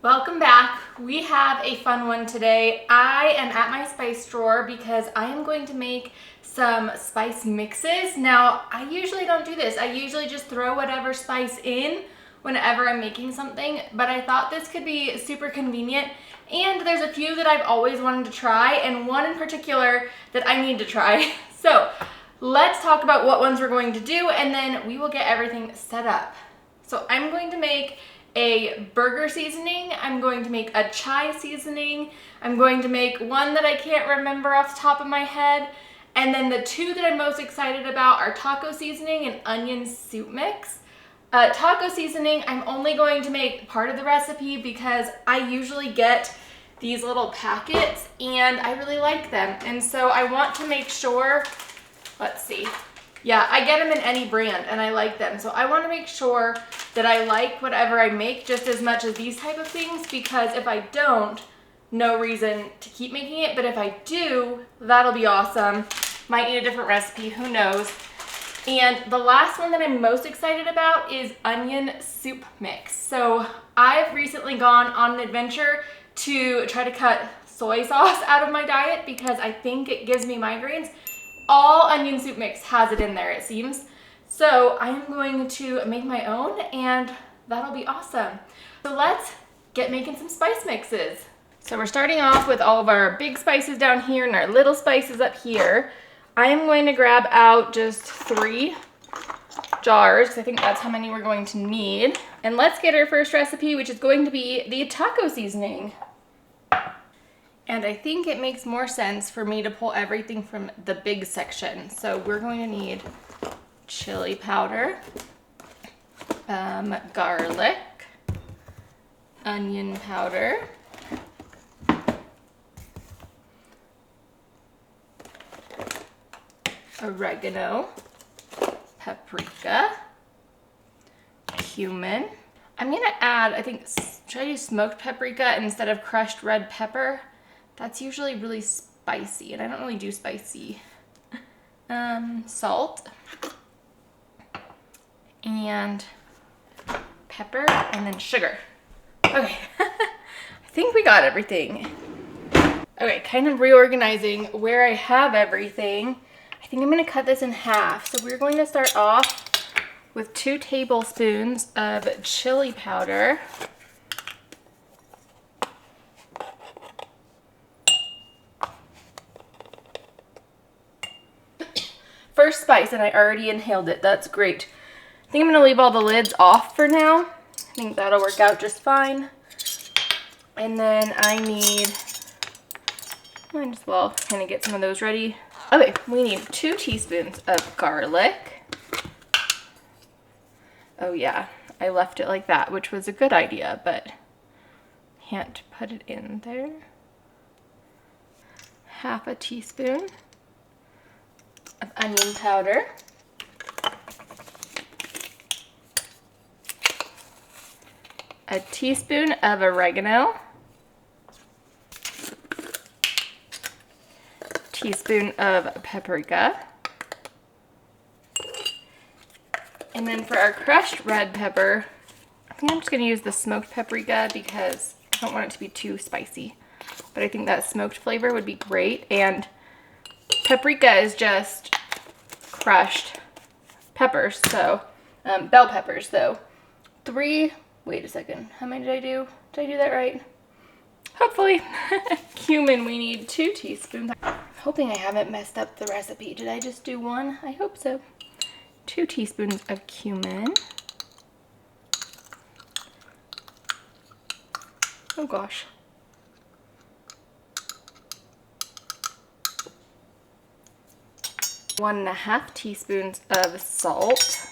Welcome back. We have a fun one today. I am at my spice drawer because I am going to make some spice mixes. Now, I usually don't do this. I usually just throw whatever spice in whenever I'm making something, but I thought this could be super convenient. And there's a few that I've always wanted to try, and one in particular that I need to try. So let's talk about what ones we're going to do, and then we will get everything set up. So I'm going to make a burger seasoning, I'm going to make a chai seasoning, I'm going to make one that I can't remember off the top of my head, and then the two that I'm most excited about are taco seasoning and onion soup mix. Taco seasoning, I'm only going to make part of the recipe because I usually get these little packets and I really like them. And so I want to make sure, let's see. Yeah, I get them in any brand and I like them. So I want to make sure that I like whatever I make just as much as these type of things, because if I don't, no reason to keep making it. But if I do, that'll be awesome. Might need a different recipe, who knows. And the last one that I'm most excited about is onion soup mix. So I've recently gone on an adventure to try to cut soy sauce out of my diet because I think it gives me migraines. All onion soup mix has it in there, it seems. So I am going to make my own and that'll be awesome. So let's get making some spice mixes. So we're starting off with all of our big spices down here and our little spices up here. I am going to grab out just 3 jars because I think that's how many we're going to need. And let's get our first recipe, which is going to be the taco seasoning. And I think it makes more sense for me to pull everything from the big section. So we're going to need chili powder, garlic, onion powder, oregano, paprika, cumin. I'm gonna add, I think, should I do smoked paprika instead of crushed red pepper? That's usually really spicy, and I don't really do spicy. Salt and pepper, and then sugar. Okay, I think we got everything. Okay, kind of reorganizing where I have everything. I think I'm gonna cut this in half. So we're going to start off with 2 tablespoons of chili powder. First spice, and I already inhaled it. That's great. I think I'm gonna leave all the lids off for now. I think that'll work out just fine. And then I might as well kind of get some of those ready. Okay, we need 2 teaspoons of garlic. Oh yeah, I left it like that, which was a good idea, but can't put it in there. Half a teaspoon of onion powder. A teaspoon of oregano. Teaspoon of paprika. And then for our crushed red pepper, I think I'm just going to use the smoked paprika because I don't want it to be too spicy. But I think that smoked flavor would be great. And paprika is just crushed peppers, so bell peppers. So 3, wait a second, how many did I do? Did I do that right? Hopefully. Cumin, we need 2 teaspoons. I'm hoping I haven't messed up the recipe. Did I just do 1? I hope so. 2 teaspoons of cumin. Oh gosh. 1.5 teaspoons of salt.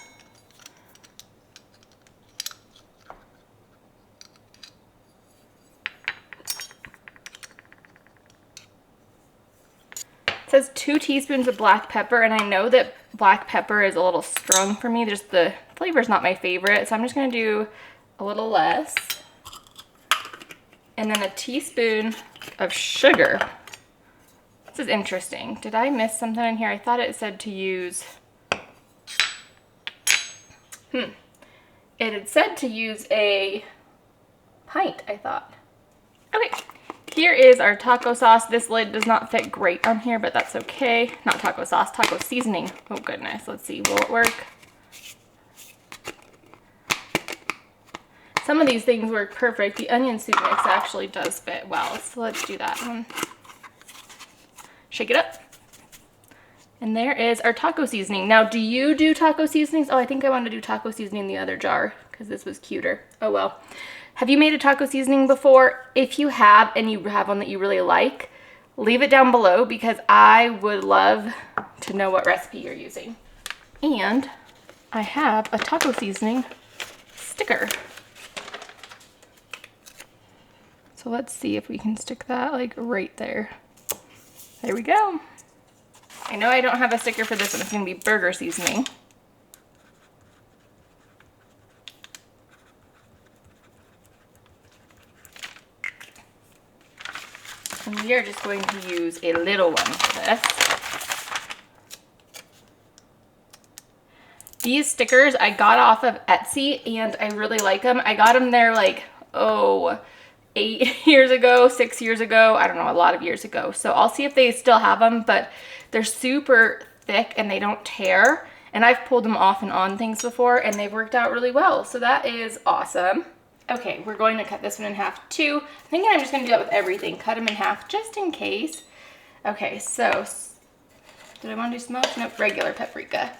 It says 2 teaspoons of black pepper, and I know that black pepper is a little strong for me. Just the flavor's not my favorite, so I'm just gonna do a little less. And then a teaspoon of sugar. This is interesting. Did I miss something in here? I thought it said to use... It had said to use a pint, I thought. Okay, here is our taco sauce. This lid does not fit great on here, but that's okay. Not taco sauce, taco seasoning. Oh goodness, let's see, will it work? Some of these things work perfect. The onion soup mix actually does fit well, so let's do that one. Shake it up. And there is our taco seasoning. Now, do you do taco seasonings? Oh, I think I wanted to do taco seasoning in the other jar because this was cuter. Oh well. Have you made a taco seasoning before? If you have and you have one that you really like, leave it down below because I would love to know what recipe you're using. And I have a taco seasoning sticker. So let's see if we can stick that like right there. There we go. I know I don't have a sticker for this one. It's going to be burger seasoning. And we are just going to use a little one for this. These stickers I got off of Etsy and I really like them. I got them there like, 8 years ago, 6 years ago, I don't know, a lot of years ago. So I'll see if they still have them, but they're super thick and they don't tear. And I've pulled them off and on things before and they've worked out really well. So that is awesome. Okay, we're going to cut this one in half too. I think I'm just gonna do that with everything. Cut them in half just in case. Okay, so, did I wanna do smoked? Nope, regular paprika.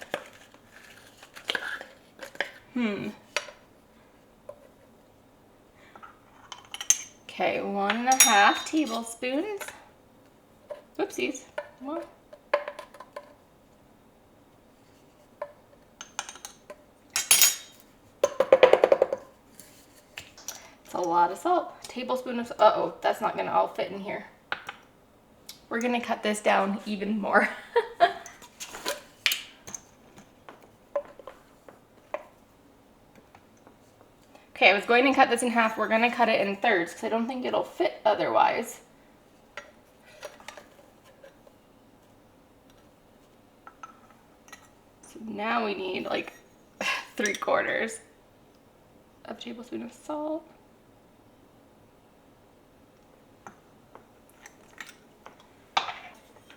Okay, 1.5 tablespoons. Oopsies. What? It's a lot of salt. Tablespoon of salt. Uh-oh, that's not gonna all fit in here. We're gonna cut this down even more. Okay, I was going to cut this in half. We're gonna cut it in thirds because I don't think it'll fit otherwise. So now we need like 3/4 of a tablespoon of salt.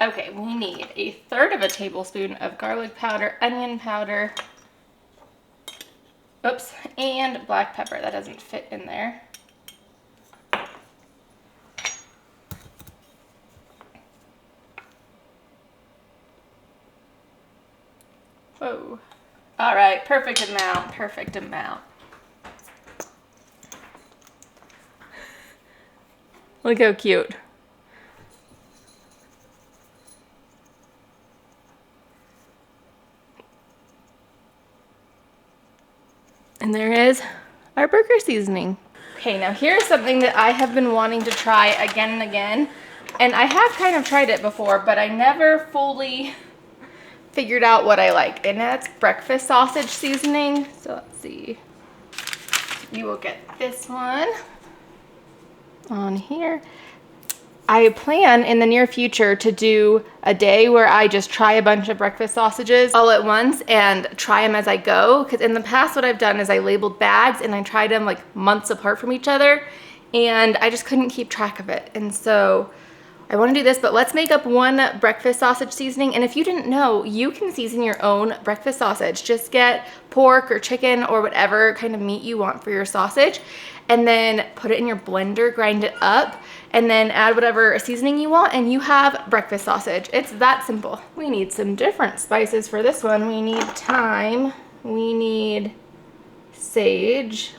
Okay, we need 1/3 of a tablespoon of garlic powder, onion powder, oops, and black pepper. That doesn't fit in there. Whoa. All right, perfect amount, perfect amount. Look how cute. And there is our burger seasoning. Okay, now here's something that I have been wanting to try again and again. And I have kind of tried it before, but I never fully figured out what I like. And that's breakfast sausage seasoning. So let's see. You will get this one on here. I plan in the near future to do a day where I just try a bunch of breakfast sausages all at once and try them as I go. Because in the past what I've done is I labeled bags and I tried them like months apart from each other and I just couldn't keep track of it. And so I want to do this, but let's make up one breakfast sausage seasoning. And if you didn't know, you can season your own breakfast sausage. Just get pork or chicken or whatever kind of meat you want for your sausage and then put it in your blender, grind it up, and then add whatever seasoning you want and you have breakfast sausage. It's that simple. We need some different spices for this one. We need thyme, we need sage,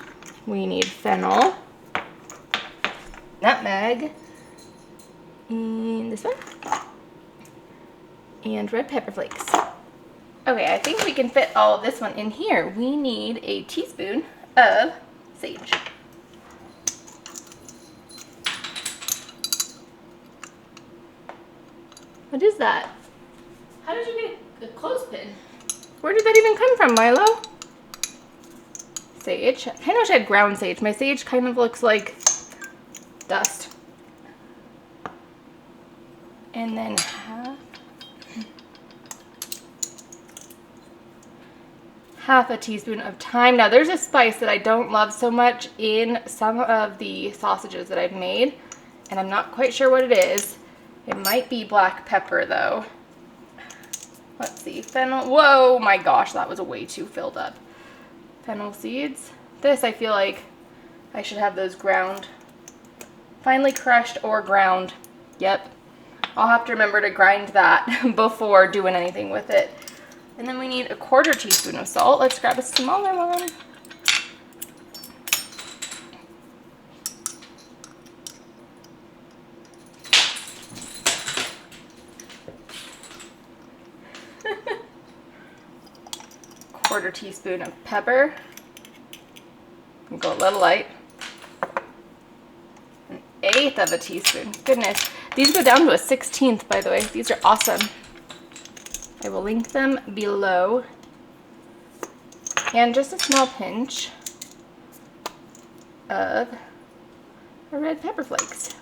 we need fennel, nutmeg, and this one, and red pepper flakes. Okay, I think we can fit all of this one in here. We need a teaspoon of sage. What is that? How did you get a clothespin? Where did that even come from, Milo? Sage. I kind of wish I had ground sage. My sage kind of looks like dust. And then half a teaspoon of thyme. Now there's a spice that I don't love so much in some of the sausages that I've made, and I'm not quite sure what it is. It might be black pepper though. Let's see, fennel, whoa, my gosh, that was way too filled up. Fennel seeds. This, I feel like I should have those ground, finely crushed or ground. Yep, I'll have to remember to grind that before doing anything with it. And then we need a 1/4 teaspoon of salt. Let's grab a smaller one. Quarter teaspoon of pepper. Go a little light. 1/8 of a teaspoon. Goodness. These go down to a 1/16, by the way. These are awesome. I will link them below. And just a small pinch of red pepper flakes.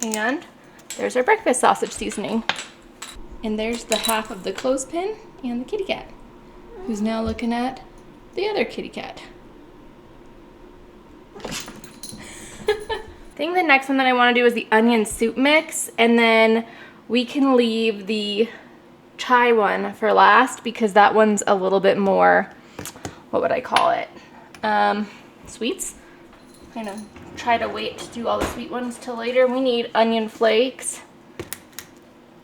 And there's our breakfast sausage seasoning. And there's the half of the clothespin and the kitty cat, who's now looking at the other kitty cat. I think the next one that I want to do is the onion soup mix, and then we can leave the chai one for last because that one's a little bit more, what would I call it? Sweets. Kind of try to wait to do all the sweet ones till later. We need onion flakes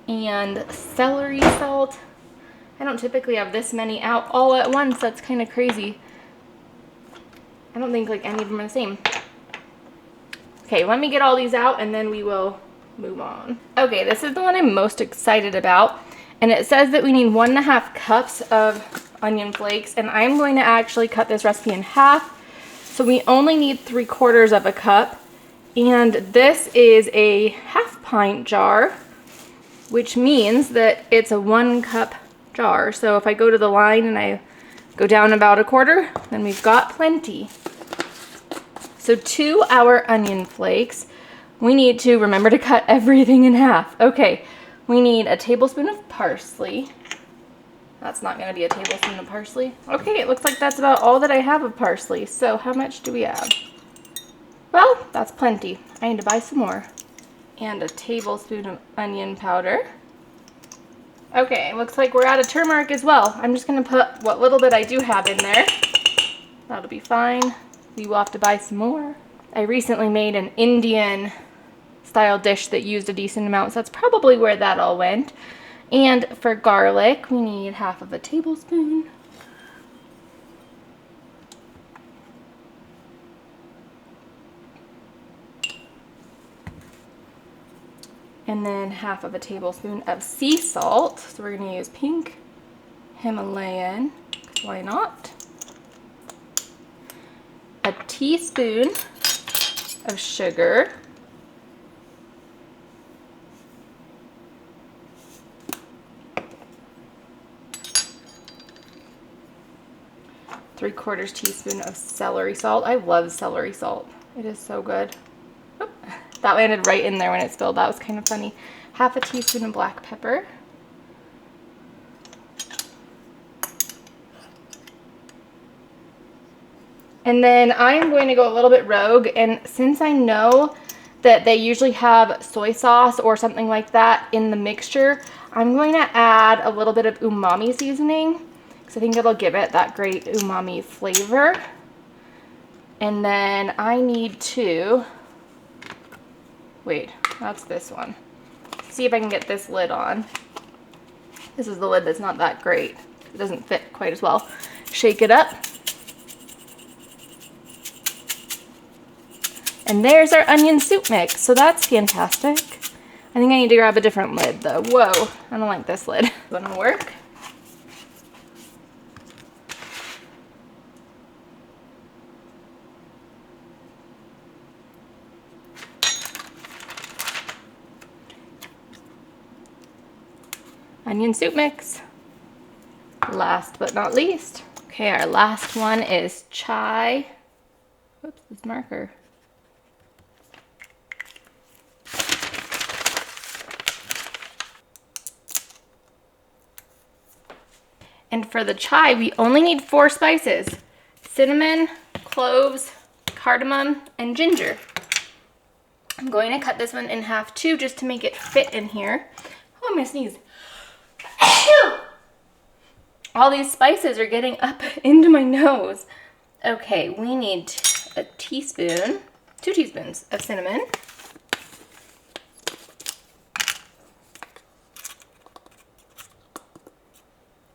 and celery salt. I don't typically have this many out all at once. That's kind of crazy. I don't think like any of them are the same. Okay, let me get all these out and then we will move on. Okay, this is the one I'm most excited about. And it says that we need 1.5 cups of onion flakes. And I'm going to actually cut this recipe in half. So we only need 3/4 of a cup. And this is a 1/2 pint jar, which means that it's a 1 cup jar. So if I go to the line and I go down about 1/4, then we've got plenty. So to our onion flakes, we need to remember to cut everything in half. Okay, we need a tablespoon of parsley. That's not gonna be a tablespoon of parsley. Okay, it looks like that's about all that I have of parsley. So how much do we have? Well, that's plenty. I need to buy some more. And a tablespoon of onion powder. Okay, looks like we're out of turmeric as well. I'm just gonna put what little bit I do have in there. That'll be fine. We will have to buy some more. I recently made an Indian style dish that used a decent amount, so that's probably where that all went. And for garlic, we need 1/2 of a tablespoon. And then 1/2 of a tablespoon of sea salt. So we're gonna use pink Himalayan, 'cause why not? A teaspoon of sugar. Three-quarters teaspoon of celery salt. I love celery salt. It is so good. Oop, that landed right in there when it spilled. That was kind of funny. 1/2 a teaspoon of black pepper. And then I'm going to go a little bit rogue, and since I know that they usually have soy sauce or something like that in the mixture, I'm going to add a little bit of umami seasoning because I think it'll give it that great umami flavor. And then I need to, wait, that's this one. See if I can get this lid on. This is the lid that's not that great. It doesn't fit quite as well. Shake it up. And there's our onion soup mix, so that's fantastic. I think I need to grab a different lid though. Whoa, I don't like this lid. Gonna work. Onion soup mix. Last but not least. Okay, our last one is chai. Whoops, this marker. And for the chai, we only need 4 spices: cinnamon, cloves, cardamom, and ginger. I'm going to cut this one in half too, just to make it fit in here. Oh, I'm gonna sneeze. All these spices are getting up into my nose. Okay, we need a teaspoon, 2 teaspoons of cinnamon.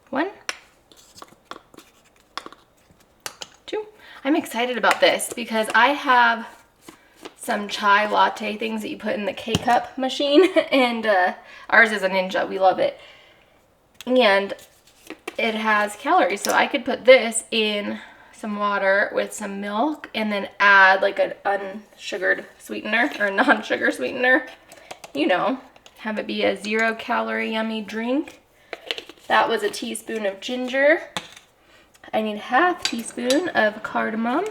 One, 2. I'm excited about this because I have some chai latte things that you put in the K-cup machine, and ours is a Ninja. We love it. And it has calories, so I could put this in some water with some milk and then add like an unsugared sweetener or a non-sugar sweetener. You know, have it be a 0-calorie yummy drink. That was a teaspoon of ginger. I need ½ teaspoon of cardamom.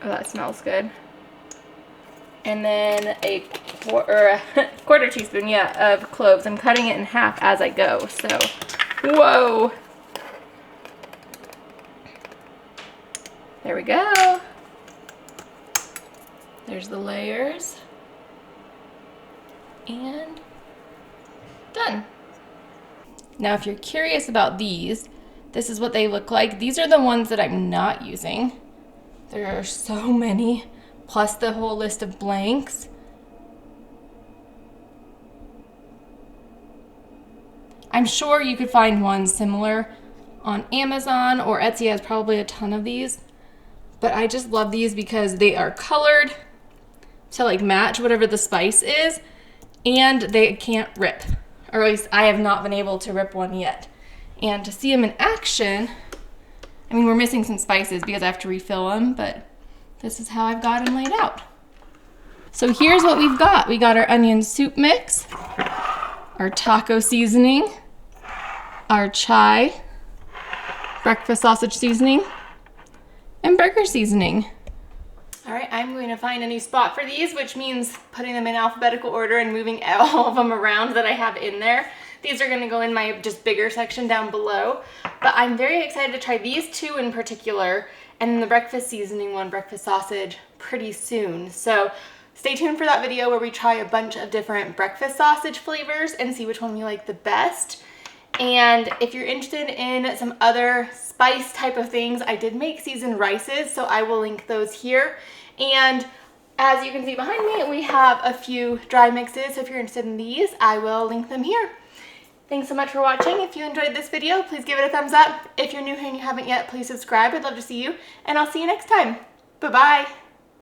Oh, that smells good. And then a quarter teaspoon, yeah, of cloves. I'm cutting it in half as I go, so, whoa. There we go. There's the layers. And done. Now, if you're curious about these, this is what they look like. These are the ones that I'm not using. There are so many, plus the whole list of blanks. I'm sure you could find one similar on Amazon, or Etsy has probably a ton of these. But I just love these because they are colored to like match whatever the spice is, and they can't rip. Or at least I have not been able to rip one yet. And to see them in action, I mean, we're missing some spices because I have to refill them, but this is how I've got them laid out. So here's what we've got. We got our onion soup mix, our taco seasoning, our chai, breakfast sausage seasoning, and burger seasoning. All right, I'm going to find a new spot for these, which means putting them in alphabetical order and moving all of them around that I have in there. These are gonna go in my just bigger section down below, but I'm very excited to try these 2 in particular, and then the breakfast seasoning one, breakfast sausage, pretty soon. So stay tuned for that video where we try a bunch of different breakfast sausage flavors and see which one we like the best. And if you're interested in some other spice type of things, I did make seasoned rices, so I will link those here. And as you can see behind me, we have a few dry mixes, so if you're interested in these, I will link them here. Thanks so much for watching. If you enjoyed this video, please give it a thumbs up. If you're new here and you haven't yet, please subscribe. I'd love to see you, and I'll see you next time. Bye-bye.